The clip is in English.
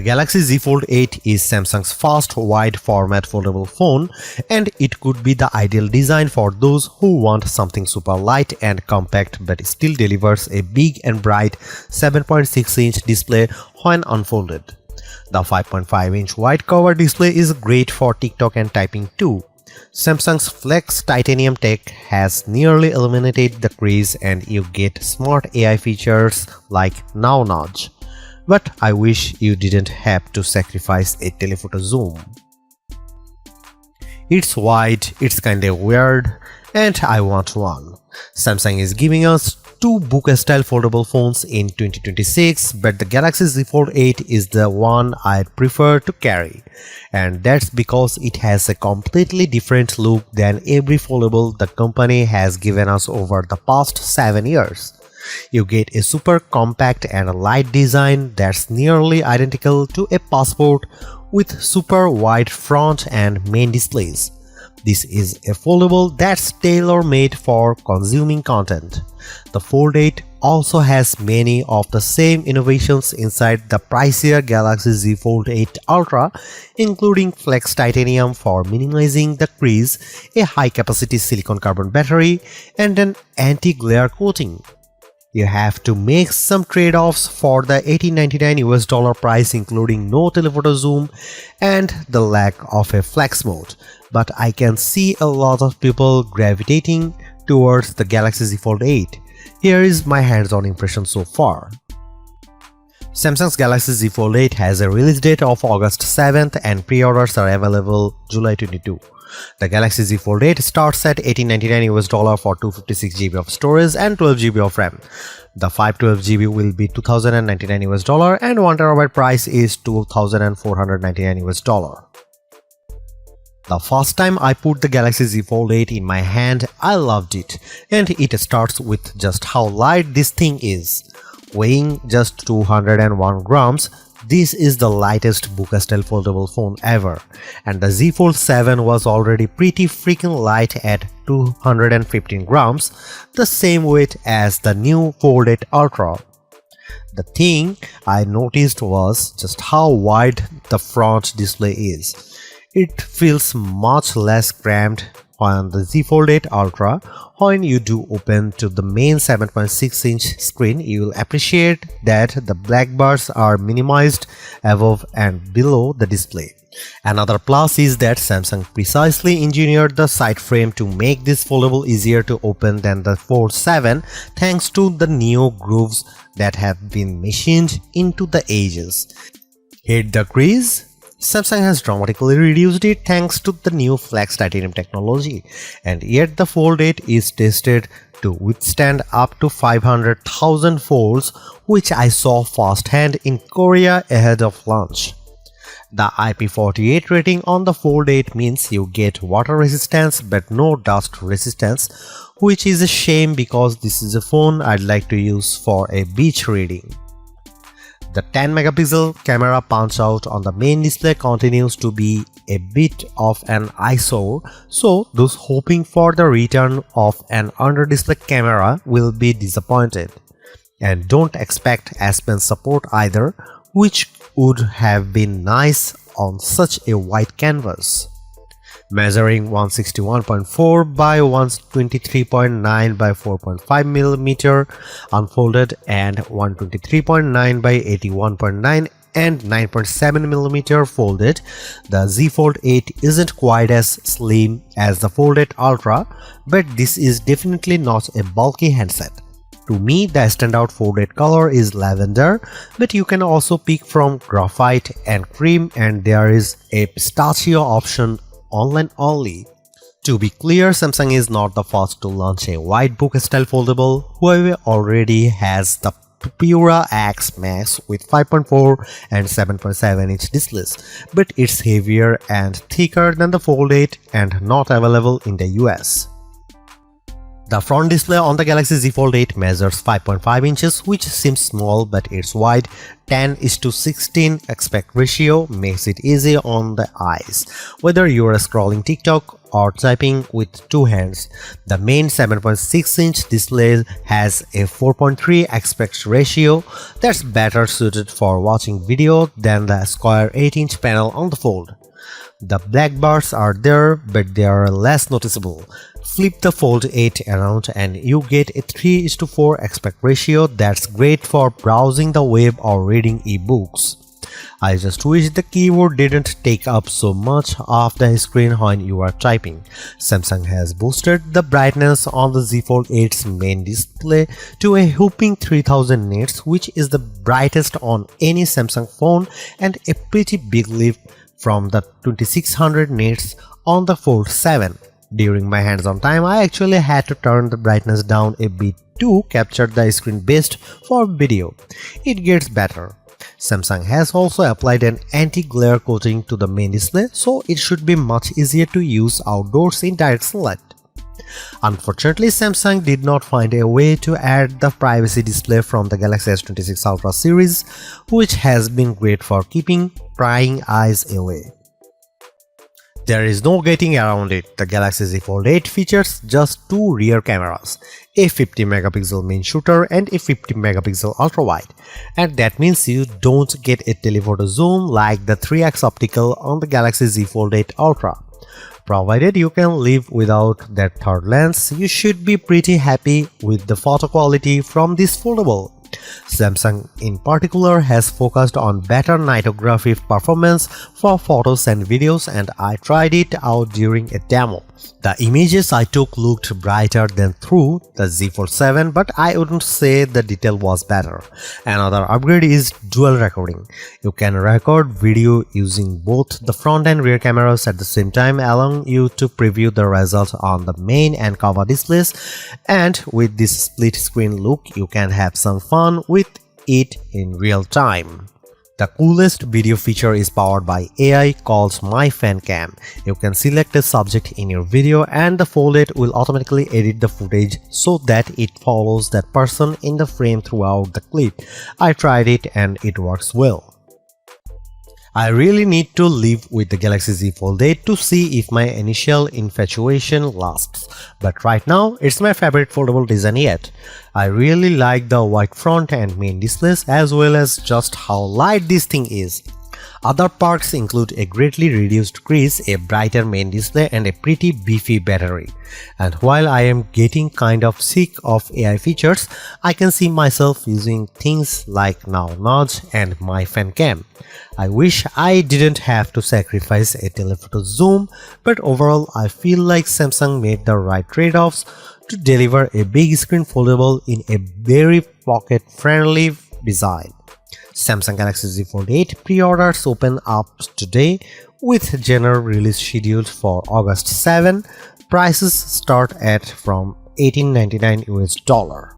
Galaxy Z Fold 8 is Samsung's first wide format foldable phone, and it could be the ideal design for those who want something super light and compact but still delivers a big and bright 7.6-inch display when unfolded. The 5.5-inch wide cover display is great for TikTok and typing too. Samsung's Flex titanium tech has nearly eliminated the crease, and you get smart AI features like Now Nudge. But I wish you didn't have to sacrifice a telephoto zoom. It's wide, it's kinda weird, and I want one. Samsung is giving us two book-style foldable phones in 2026, but the Galaxy Z Fold 8 is the one I'd prefer to carry. And that's because it has a completely different look than every foldable the company has given us over the past 7 years. You get a super compact and light design that's nearly identical to a passport with super wide front and main displays. This is a foldable that's tailor-made for consuming content. The Fold 8 also has many of the same innovations inside the pricier Galaxy Z Fold 8 Ultra, including Flex titanium for minimizing the crease, a high-capacity silicon carbon battery, and an anti-glare coating. You have to make some trade-offs for the $1899 price, including no telephoto zoom and the lack of a flex mode, but I can see a lot of people gravitating towards the Galaxy Z Fold 8. Here is my hands-on impression so far. Samsung's Galaxy Z Fold 8 has a release date of August 7th and pre-orders are available July 22. The Galaxy Z Fold 8 starts at $1899 for 256GB of storage and 12GB of RAM. The 512GB will be $2099 and 1TB price is $2499. The first time I put the Galaxy Z Fold 8 in my hand, I loved it, and it starts with just how light this thing is. Weighing just 201 grams, this is the lightest book-style foldable phone ever, and the Z Fold 7 was already pretty freaking light at 215 grams, the same weight as the new Fold 8 Ultra. The thing I noticed was just how wide the front display is. It feels much less cramped on the Z Fold 8 Ultra. When you do open to the main 7.6-inch screen, you will appreciate that the black bars are minimized above and below the display. Another plus is that Samsung precisely engineered the side frame to make this foldable easier to open than the Fold 7 thanks to the neo grooves that have been machined into the edges. Hit the crease? Samsung has dramatically reduced it thanks to the new Flex titanium technology, and yet the Fold 8 is tested to withstand up to 500,000 folds, which I saw firsthand in Korea ahead of launch. The IP48 rating on the Fold 8 means you get water resistance but no dust resistance, which is a shame because this is a phone I'd like to use for a beach reading. The 10-megapixel camera punch-out on the main display continues to be a bit of an eyesore, so those hoping for the return of an under-display camera will be disappointed. And don't expect S Pen support either, which would have been nice on such a wide canvas. Measuring 161.4 by 123.9 by 4.5mm unfolded and 123.9 by 81.9 and 9.7mm folded, the Z Fold 8 isn't quite as slim as the Fold 8 Ultra, but this is definitely not a bulky handset. To me, the standout Fold 8 color is lavender, but you can also pick from graphite and cream, and there is a pistachio option online only. To be clear, Samsung is not the first to launch a wide book-style foldable. Huawei already has the Pura X Max with 5.4 and 7.7-inch displays, but it's heavier and thicker than the Fold 8 and not available in the US. The front display on the Galaxy Z Fold 8 measures 5.5 inches, which seems small, but its wide 10:16 aspect ratio makes it easy on the eyes, whether you are scrolling TikTok or typing with two hands. The main 7.6-inch display has a 4.3 aspect ratio that's better suited for watching video than the square 8-inch panel on the Fold. The black bars are there, but they are less noticeable. Flip the Fold 8 around and you get a 3:4 aspect ratio that's great for browsing the web or reading ebooks. I just wish the keyboard didn't take up so much of the screen when you are typing. Samsung has boosted the brightness on the Z Fold 8's main display to a whopping 3000 nits, which is the brightest on any Samsung phone and a pretty big leap from the 2600 nits on the Fold 7. During my hands-on time, I actually had to turn the brightness down a bit to capture the screen best for video. It gets better. Samsung has also applied an anti-glare coating to the main display, so it should be much easier to use outdoors in direct sunlight. Unfortunately, Samsung did not find a way to add the privacy display from the Galaxy S26 Ultra series, which has been great for keeping prying eyes away. There is no getting around it. The Galaxy Z Fold 8 features just two rear cameras, a 50-megapixel main shooter and a 50-megapixel ultra-wide, and that means you don't get a telephoto zoom like the 3x optical on the Galaxy Z Fold 8 Ultra. Provided you can live without that third lens, you should be pretty happy with the photo quality from this foldable. Samsung in particular has focused on better nightography performance for photos and videos, and I tried it out during a demo. The images I took looked brighter than through the Z Fold 7, but I wouldn't say the detail was better. Another upgrade is dual recording. You can record video using both the front and rear cameras at the same time, allowing you to preview the result on the main and cover displays, and with this split screen look, you can have some fun with it in real time. The coolest video feature is powered by AI called My Fan Cam. You can select a subject in your video and the Fold 8 will automatically edit the footage so that it follows that person in the frame throughout the clip. I tried it and it works well. I really need to live with the Galaxy Z Fold 8 to see if my initial infatuation lasts, but right now it's my favorite foldable design yet. I really like the white front and main displays as well as just how light this thing is. Other perks include a greatly reduced crease, a brighter main display and a pretty beefy battery. And while I am getting kind of sick of AI features, I can see myself using things like Now Nudge and My Fan Cam. I wish I didn't have to sacrifice a telephoto zoom, but overall I feel like Samsung made the right trade-offs to deliver a big screen foldable in a very pocket-friendly design. Samsung Galaxy Z Fold 8 pre-orders open up today with general release scheduled for August 7. Prices start at from $18.99 US.